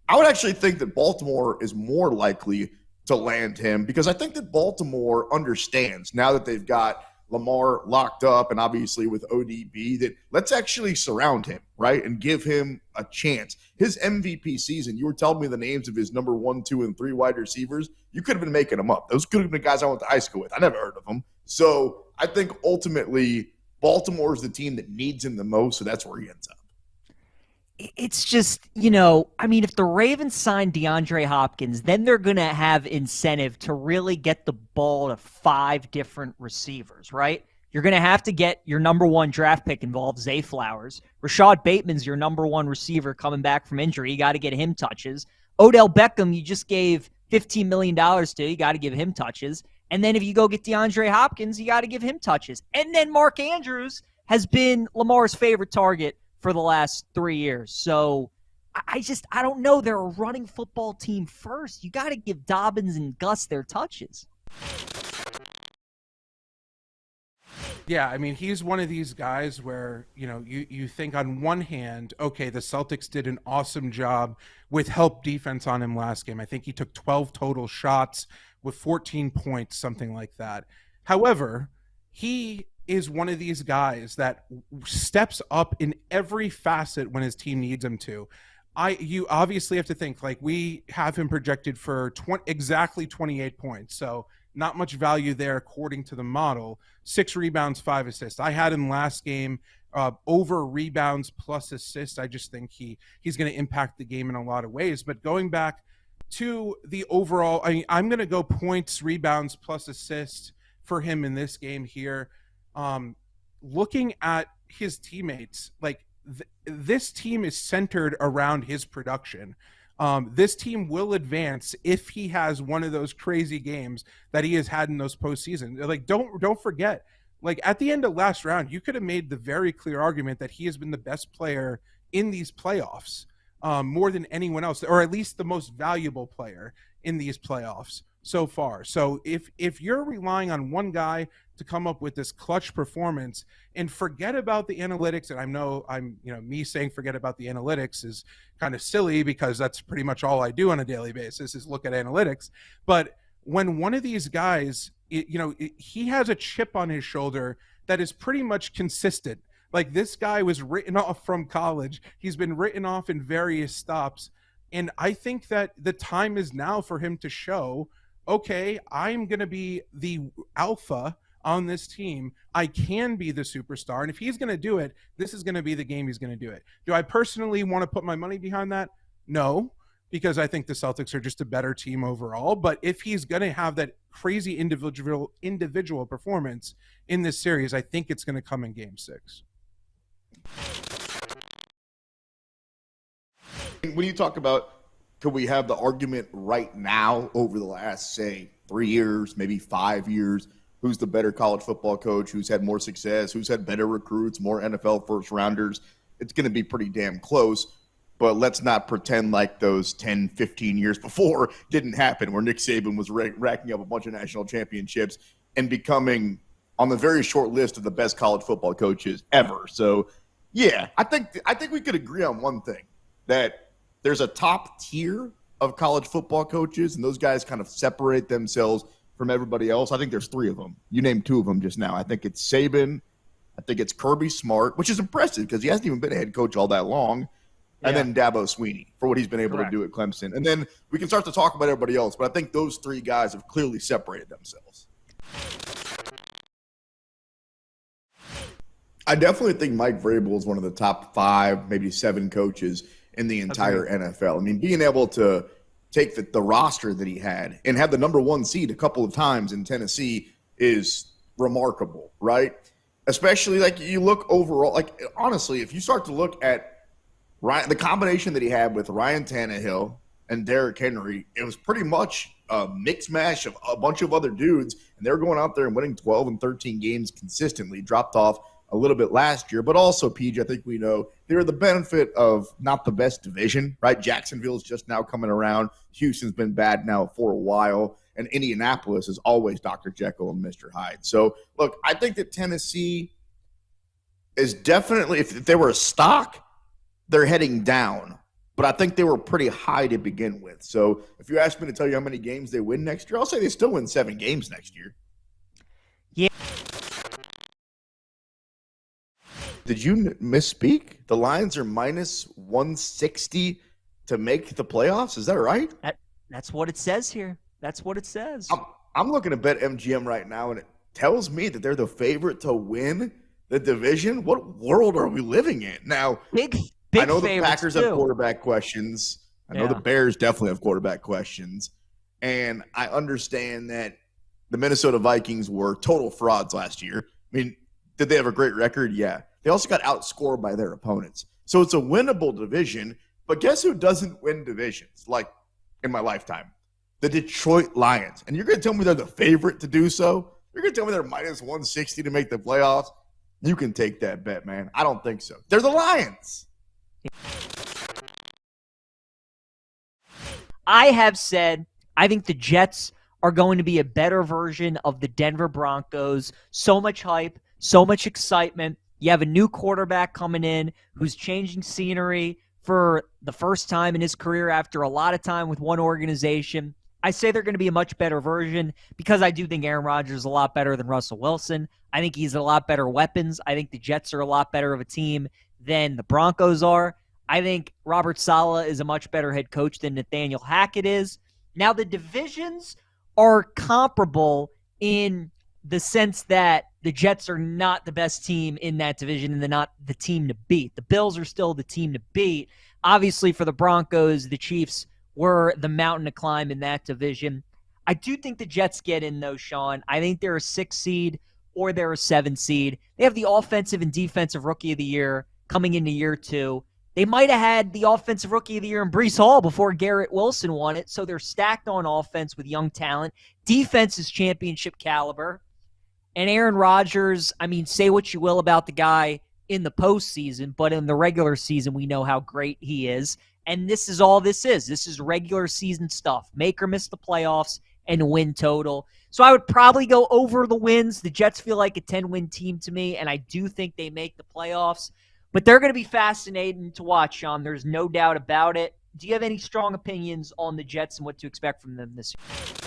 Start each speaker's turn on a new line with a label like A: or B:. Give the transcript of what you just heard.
A: I would actually think that Baltimore is more likely to land him because I think that Baltimore understands now that they've got Lamar locked up and obviously with ODB that let's actually surround him, right, and give him a chance. His MVP season, you were telling me the names of his number 1, 2, and 3 wide receivers. You could have been making them up. Those could have been guys I went to high school with. I never heard of them. So I think ultimately Baltimore is the team that needs him the most, so that's where he ends up.
B: It's just, I mean, if the Ravens sign DeAndre Hopkins, then they're going to have incentive to really get the ball to 5 different receivers, right? You're going to have to get your number 1 draft pick involved, Zay Flowers. Rashad Bateman's your number 1 receiver coming back from injury. You got to get him touches. Odell Beckham, you just gave $15 million to. You got to give him touches. And then if you go get DeAndre Hopkins, you got to give him touches. And then Mark Andrews has been Lamar's favorite target for the last 3 years. So I don't know. They're a running football team first. You got to give Dobbins and Gus their touches.
C: Yeah, I mean, he's one of these guys where, you think on one hand, okay, the Celtics did an awesome job with help defense on him last game. I think he took 12 total shots with 14 points, something like that. However, he is one of these guys that steps up in every facet when his team needs him to. You obviously have to think, like, we have him projected for exactly 28 points. So not much value there according to the model. 6 rebounds, 5 assists. I had him last game over rebounds plus assists. I just think he's going to impact the game in a lot of ways. But going back to the overall, I'm going to go points, rebounds plus assists for him in this game here. Looking at his teammates, like this team is centered around his production. This team will advance if he has one of those crazy games that he has had in those postseason. Like, don't forget, like at the end of last round, you could have made the very clear argument that he has been the best player in these playoffs, more than anyone else, or at least the most valuable player in these playoffs so far. So if you're relying on one guy to come up with this clutch performance and forget about the analytics, and I know me saying forget about the analytics is kind of silly because that's pretty much all I do on a daily basis is look at analytics. But when one of these guys, he has a chip on his shoulder that is pretty much consistent. Like, this guy was written off from college. He's been written off in various stops. And I think that the time is now for him to show, okay, I'm going to be the alpha on this team. I can be the superstar. And if he's going to do it, this is going to be the game he's going to do it. Do I personally want to put my money behind that? No, because I think the Celtics are just a better team overall. But if he's going to have that crazy individual performance in this series, I think it's going to come in Game 6.
A: When you talk about could we have the argument right now over the last, say, 3 years, maybe 5 years, who's the better college football coach, who's had more success, who's had better recruits, more NFL first-rounders, it's going to be pretty damn close. But let's not pretend like those 10, 15 years before didn't happen, where Nick Saban was racking up a bunch of national championships and becoming on the very short list of the best college football coaches ever. So, yeah, I think we could agree on one thing, that there's a top tier of college football coaches, and those guys kind of separate themselves from everybody else. I think there's 3 of them. You named 2 of them just now. I think it's Saban. I think it's Kirby Smart, which is impressive because he hasn't even been a head coach all that long. And then Dabo Swinney for what he's been able to do at Clemson. And then we can start to talk about everybody else, but I think those 3 guys have clearly separated themselves. I definitely think Mike Vrabel is one of the top 5, maybe 7 coaches in the entire NFL. I mean, being able to take the roster that he had and have the number 1 seed a couple of times in Tennessee is remarkable, right? Especially, like, you look overall, like, honestly, if you start to look at the combination that he had with Ryan Tannehill and Derrick Henry, it was pretty much a mix mash of a bunch of other dudes, and they're going out there and winning 12 and 13 games consistently. Dropped off a little bit last year, but also, PJ, I think we know they're the benefit of not the best division, right? Jacksonville's just now coming around. Houston's been bad now for a while, and Indianapolis is always Dr. Jekyll and Mr. Hyde. So, look, I think that Tennessee is definitely, if they were a stock, they're heading down. but I think they were pretty high to begin with. So if you ask me to tell you how many games they win next year, I'll say they still win 7 games next year.
B: Yeah.
A: Did you misspeak? The Lions are minus 160 to make the playoffs. Is that right?
B: That's what it says here. That's what it says.
A: I'm looking at BetMGM right now, and it tells me that they're the favorite to win the division. What world are we living in? Now,
B: Big
A: I know the Packers
B: too.
A: have quarterback questions. I know the Bears definitely have quarterback questions. And I understand that the Minnesota Vikings were total frauds last year. I mean, did they have a great record? Yeah. They also got outscored by their opponents. So it's a winnable division. But guess who doesn't win divisions, like in my lifetime? The Detroit Lions. And you're going to tell me they're the favorite to do so? You're going to tell me they're minus 160 to make the playoffs? You can take that bet, man. I don't think so. They're the Lions.
B: I have said I think the Jets are going to be a better version of the Denver Broncos. So much hype, so much excitement. You have a new quarterback coming in who's changing scenery for the first time in his career after a lot of time with one organization. I say they're going to be a much better version because I do think Aaron Rodgers is a lot better than Russell Wilson. I think he's a lot better weapons. I think the Jets are a lot better of a team than the Broncos are. I think Robert Saleh is a much better head coach than Nathaniel Hackett is. Now, the divisions are comparable in the sense that the Jets are not the best team in that division and they're not the team to beat. The Bills are still the team to beat. Obviously, for the Broncos, the Chiefs were the mountain to climb in that division. I do think the Jets get in, though, Sean. I think they're a 6 seed or they're a 7 seed. They have the offensive and defensive rookie of the year coming into year 2. They might have had the offensive rookie of the year in Breece Hall before Garrett Wilson won it, so they're stacked on offense with young talent. Defense is championship caliber. And Aaron Rodgers, I mean, say what you will about the guy in the postseason, but in the regular season, we know how great he is. And this is all this is. This is regular season stuff. Make or miss the playoffs and win total. So I would probably go over the wins. The Jets feel like a 10-win team to me, and I do think they make the playoffs. But they're going to be fascinating to watch, Sean. There's no doubt about it. Do you have any strong opinions on the Jets and what to expect from them this year?